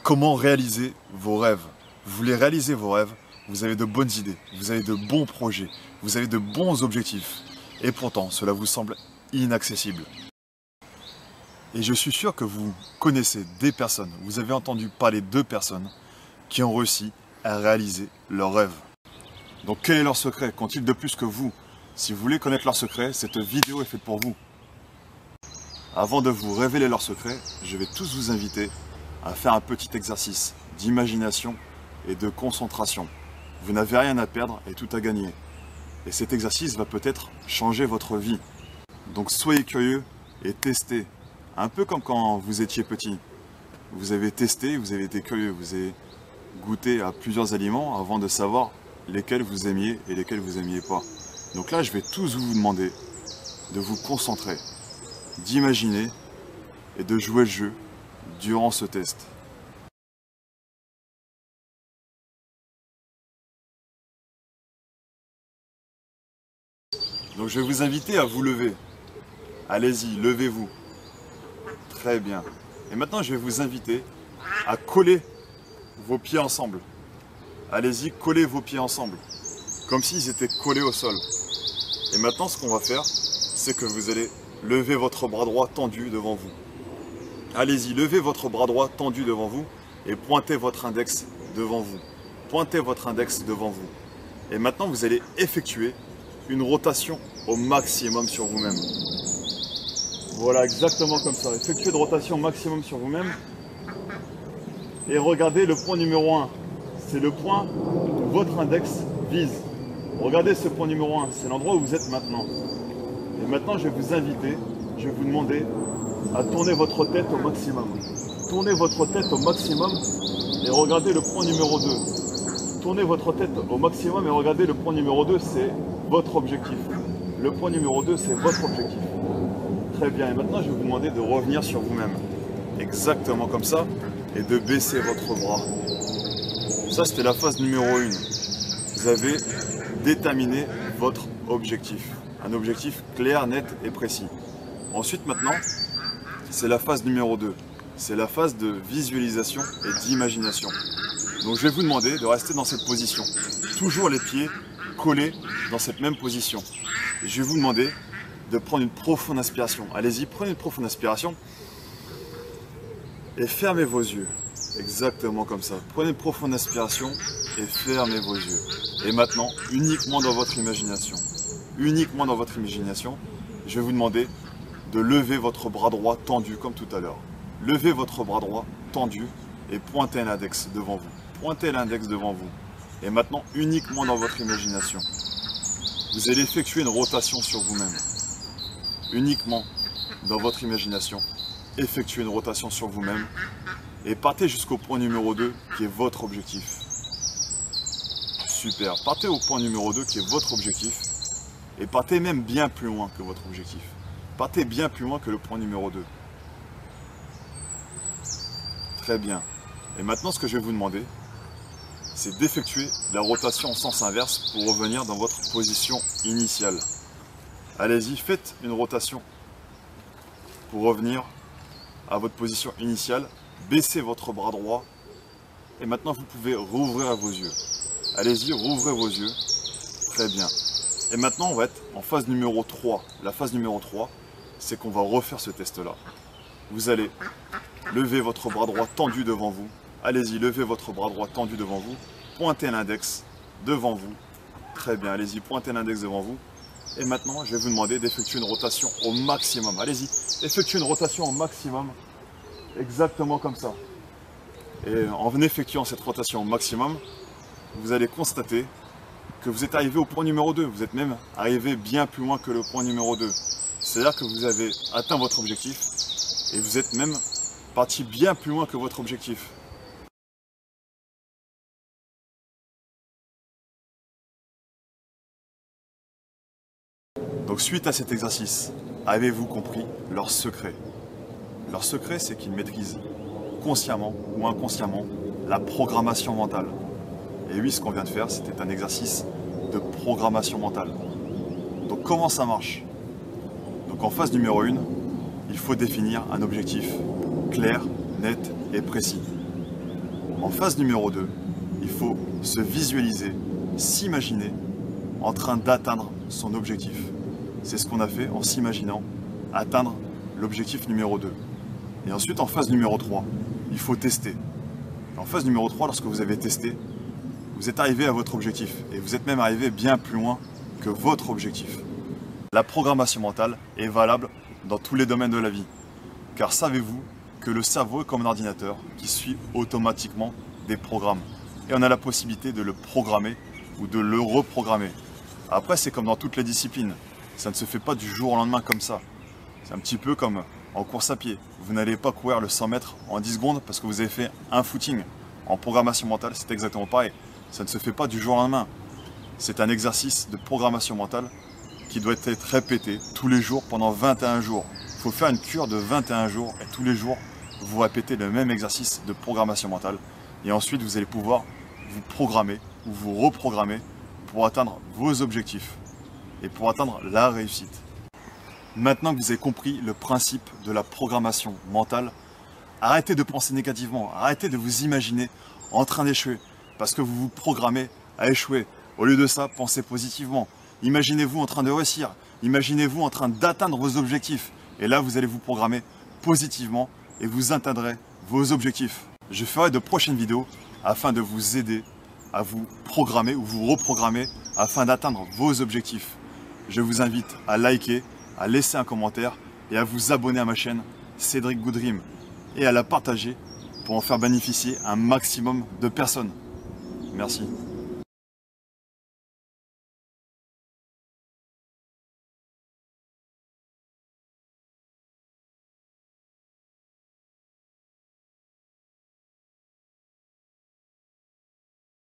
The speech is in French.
Comment réaliser vos rêves? Vous voulez réaliser vos rêves, vous avez de bonnes idées, vous avez de bons projets, vous avez de bons objectifs. Et pourtant, cela vous semble inaccessible. Et je suis sûr que vous connaissez des personnes, vous avez entendu parler de personnes qui ont réussi à réaliser leurs rêves. Donc quel est leur secret? Qu'ont-ils de plus que vous? Si vous voulez connaître leur secret, cette vidéo est faite pour vous. Avant de vous révéler leur secret, je vais tous vous inviter à faire un petit exercice d'imagination et de concentration. Vous n'avez rien à perdre et tout à gagner. Et cet exercice va peut-être changer votre vie. Donc soyez curieux et testez. Un peu comme quand vous étiez petit. Vous avez testé, vous avez été curieux, vous avez goûté à plusieurs aliments avant de savoir lesquels vous aimiez et lesquels vous n'aimiez pas. Donc là, je vais tous vous demander de vous concentrer, d'imaginer et de jouer le jeu durant ce test. Donc je vais vous inviter à vous lever. Allez-y, levez-vous. Très bien. Et maintenant, je vais vous inviter à coller vos pieds ensemble. Allez-y, collez vos pieds ensemble, comme s'ils étaient collés au sol. Et maintenant, ce qu'on va faire, c'est que vous allez lever votre bras droit tendu devant vous. Allez-y, levez votre bras droit tendu devant vous et pointez votre index devant vous. Pointez votre index devant vous. Et maintenant, vous allez effectuer une rotation au maximum sur vous-même. Voilà, exactement comme ça. Effectuez une rotation maximum sur vous-même. Et regardez le point numéro 1. C'est le point où votre index vise. Regardez ce point numéro 1. C'est l'endroit où vous êtes maintenant. Et maintenant, je vais vous inviter, je vais vous demander à tourner votre tête au maximum. Tournez votre tête au maximum et regardez le point numéro 2. Tournez votre tête au maximum et regardez le point numéro 2, c'est votre objectif. Le point numéro 2, c'est votre objectif. Très bien, et maintenant je vais vous demander de revenir sur vous-même. Exactement comme ça, et de baisser votre bras. Ça, c'était la phase numéro 1. Vous avez déterminé votre objectif. Un objectif clair, net et précis. Ensuite, maintenant, c'est la phase numéro 2. C'est la phase de visualisation et d'imagination. Donc je vais vous demander de rester dans cette position. Toujours les pieds collés dans cette même position. Et je vais vous demander de prendre une profonde inspiration. Allez-y, prenez une profonde inspiration. Et fermez vos yeux. Exactement comme ça. Prenez une profonde inspiration et fermez vos yeux. Et maintenant, uniquement dans votre imagination. Uniquement dans votre imagination, je vais vous demander de lever votre bras droit tendu comme tout à l'heure. Levez votre bras droit tendu et pointez l'index devant vous. Pointez l'index devant vous. Et maintenant, uniquement dans votre imagination, vous allez effectuer une rotation sur vous-même. Uniquement dans votre imagination, effectuez une rotation sur vous-même et partez jusqu'au point numéro 2 qui est votre objectif. Super. Partez au point numéro 2 qui est votre objectif et partez même bien plus loin que votre objectif. Partez bien plus loin que le point numéro 2. Très bien. Et maintenant, ce que je vais vous demander, c'est d'effectuer la rotation en sens inverse pour revenir dans votre position initiale. Allez-y, faites une rotation pour revenir à votre position initiale. Baissez votre bras droit et maintenant vous pouvez rouvrir vos yeux. Allez-y, rouvrez vos yeux. Très bien. Et maintenant, on va être en phase numéro 3. La phase numéro 3, c'est qu'on va refaire ce test-là. Vous allez lever votre bras droit tendu devant vous. Allez-y, levez votre bras droit tendu devant vous. Pointez l'index devant vous. Très bien, allez-y, pointez l'index devant vous. Et maintenant, je vais vous demander d'effectuer une rotation au maximum. Allez-y, effectuez une rotation au maximum. Exactement comme ça. Et en effectuant cette rotation au maximum, vous allez constater que vous êtes arrivé au point numéro 2. Vous êtes même arrivé bien plus loin que le point numéro 2. C'est-à-dire que vous avez atteint votre objectif et vous êtes même parti bien plus loin que votre objectif. Donc suite à cet exercice, avez-vous compris leur secret? Leur secret, c'est qu'ils maîtrisent consciemment ou inconsciemment la programmation mentale. Et oui, ce qu'on vient de faire, c'était un exercice de programmation mentale. Donc comment ça marche? Donc en phase numéro 1, il faut définir un objectif clair, net et précis. En phase numéro 2, il faut se visualiser, s'imaginer en train d'atteindre son objectif. C'est ce qu'on a fait en s'imaginant atteindre l'objectif numéro 2. Et ensuite, en phase numéro 3, il faut tester. En phase numéro 3, lorsque vous avez testé, vous êtes arrivé à votre objectif et vous êtes même arrivé bien plus loin que votre objectif. La programmation mentale est valable dans tous les domaines de la vie. Car savez-vous que le cerveau est comme un ordinateur qui suit automatiquement des programmes. Et on a la possibilité de le programmer ou de le reprogrammer. Après, c'est comme dans toutes les disciplines. Ça ne se fait pas du jour au lendemain comme ça. C'est un petit peu comme en course à pied. Vous n'allez pas courir le 100 mètres en 10 secondes parce que vous avez fait un footing. En programmation mentale, c'est exactement pareil. Ça ne se fait pas du jour au lendemain. C'est un exercice de programmation mentale qui doit être répété tous les jours pendant 21 jours. Il faut faire une cure de 21 jours et tous les jours, vous répétez le même exercice de programmation mentale. Et ensuite, vous allez pouvoir vous programmer ou vous reprogrammer pour atteindre vos objectifs et pour atteindre la réussite. Maintenant que vous avez compris le principe de la programmation mentale, arrêtez de penser négativement, arrêtez de vous imaginer en train d'échouer parce que vous vous programmez à échouer. Au lieu de ça, pensez positivement. Imaginez-vous en train de réussir, imaginez-vous en train d'atteindre vos objectifs. Et là, vous allez vous programmer positivement et vous atteindrez vos objectifs. Je ferai de prochaines vidéos afin de vous aider à vous programmer ou vous reprogrammer afin d'atteindre vos objectifs. Je vous invite à liker, à laisser un commentaire et à vous abonner à ma chaîne Cédric Goodream et à la partager pour en faire bénéficier un maximum de personnes. Merci.